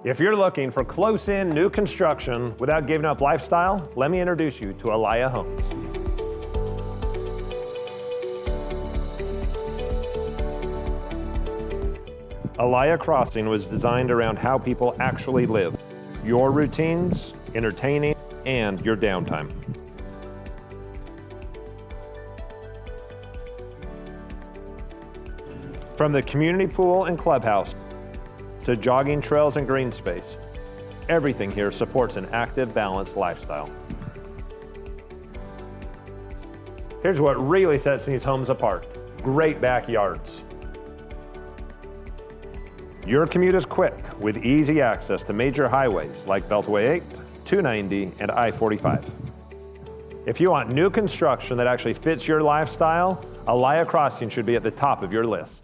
If you're looking for close-in new construction without giving up lifestyle, let me introduce you to Alaia Homes. Alaia Crossing was designed around how people actually live, your routines, entertaining, and your downtime. From the community pool and clubhouse to jogging trails and green space, everything here supports an active, balanced lifestyle. Here's what really sets these homes apart: great backyards. Your commute is quick with easy access to major highways like Beltway 8, 290, and I-45. If you want new construction that actually fits your lifestyle, Alaia Crossing should be at the top of your list.